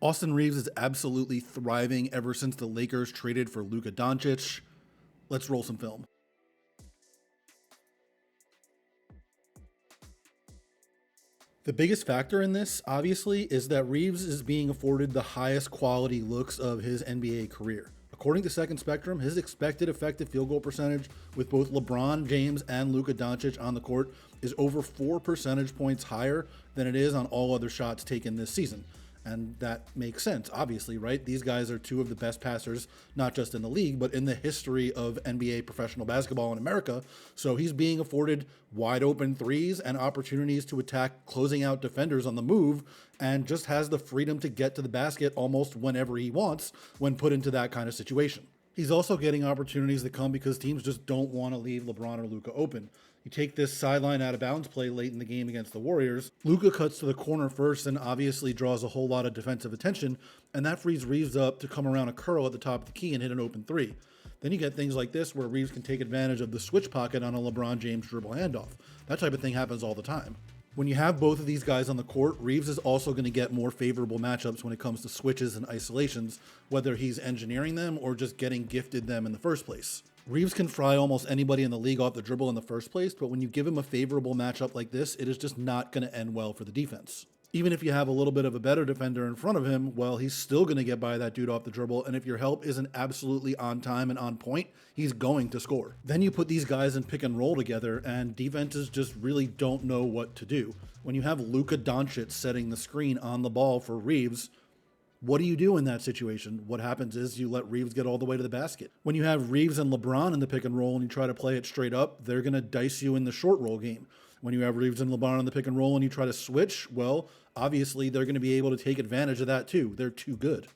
Austin Reaves is absolutely thriving ever since the Lakers traded for Luka Doncic. Let's roll some film. The biggest factor in this, obviously, is that Reaves is being afforded the highest quality looks of his NBA career. According to Second Spectrum, his expected effective field goal percentage with both LeBron James and Luka Doncic on the court is over 4 percentage points higher than it is on all other shots taken this season. And that makes sense, obviously, right? These guys are two of the best passers, not just in the league, but in the history of NBA professional basketball in America. So he's being afforded wide open threes and opportunities to attack closing out defenders on the move, and just has the freedom to get to the basket almost whenever he wants when put into that kind of situation. He's also getting opportunities that come because teams just don't want to leave LeBron or Luka open. You take this sideline out of bounds play late in the game against the Warriors. Luka cuts to the corner first and obviously draws a whole lot of defensive attention, and that frees Reaves up to come around a curl at the top of the key and hit an open three. Then you get things like this where Reaves can take advantage of the switch pocket on a LeBron James dribble handoff. That type of thing happens all the time. When you have both of these guys on the court, Reaves is also going to get more favorable matchups when it comes to switches and isolations, whether he's engineering them or just getting gifted them in the first place. Reaves can fry almost anybody in the league off the dribble in the first place, but when you give him a favorable matchup like this, it is just not going to end well for the defense. Even if you have a little bit of a better defender in front of him, well, he's still going to get by that dude off the dribble, and if your help isn't absolutely on time and on point, he's going to score. Then you put these guys in pick and roll together, and defenses just really don't know what to do. When you have Luka Doncic setting the screen on the ball for Reaves, what do you do in that situation? What happens is you let Reaves get all the way to the basket. When you have Reaves and LeBron in the pick and roll and you try to play it straight up, they're going to dice you in the short roll game. When you have Reaves and LeBron in the pick and roll and you try to switch, well, obviously they're going to be able to take advantage of that too. They're too good.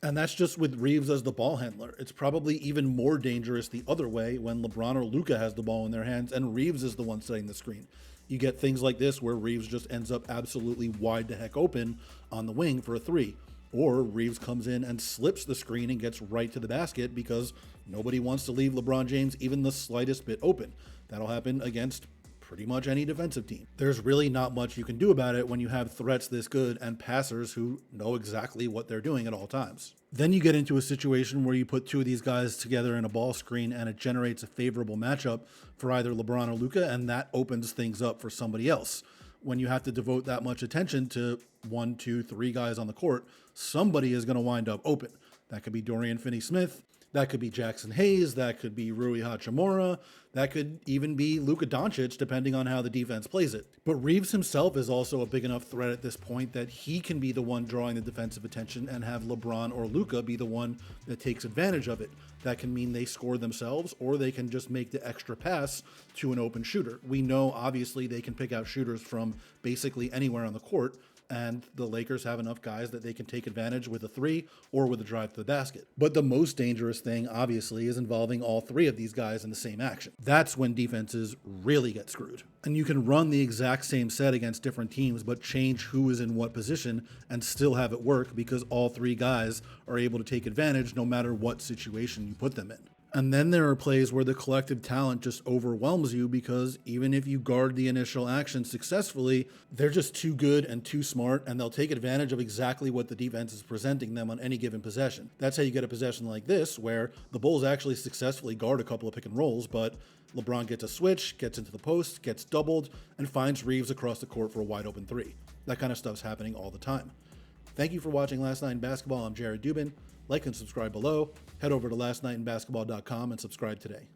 And that's just with Reaves as the ball handler. It's probably even more dangerous the other way when LeBron or Luka has the ball in their hands and Reaves is the one setting the screen. You get things like this where Reaves just ends up absolutely wide the heck open on the wing for a three. Or Reaves comes in and slips the screen and gets right to the basket because nobody wants to leave LeBron James even the slightest bit open. That'll happen against pretty much any defensive team. There's really not much you can do about it when you have threats this good and passers who know exactly what they're doing at all times. Then you get into a situation where you put two of these guys together in a ball screen and it generates a favorable matchup for either LeBron or Luka, and that opens things up for somebody else. When you have to devote that much attention to 1, 2, 3 guys on the court, somebody is going to wind up open. That could be Dorian Finney-Smith. That could be Jackson Hayes. That could be Rui Hachimura. That could even be Luka Doncic, depending on how the defense plays it. But Reaves himself is also a big enough threat at this point that he can be the one drawing the defensive attention and have LeBron or Luka be the one that takes advantage of it. That can mean they score themselves, or they can just make the extra pass to an open shooter. We know, obviously, they can pick out shooters from basically anywhere on the court, and the Lakers have enough guys that they can take advantage with a three or with a drive to the basket. But the most dangerous thing, obviously, is involving all three of these guys in the same action. That's when defenses really get screwed. And you can run the exact same set against different teams, but change who is in what position and still have it work because all three guys are able to take advantage no matter what situation you put them in. And then there are plays where the collective talent just overwhelms you because even if you guard the initial action successfully, they're just too good and too smart, and they'll take advantage of exactly what the defense is presenting them on any given possession. That's how you get a possession like this, where the Bulls actually successfully guard a couple of pick and rolls, but LeBron gets a switch, gets into the post, gets doubled, and finds Reaves across the court for a wide open three. That kind of stuff's happening all the time. Thank you for watching Last Night in Basketball. I'm Jared Dubin. Like and subscribe below. Head over to lastnightinbasketball.com and subscribe today.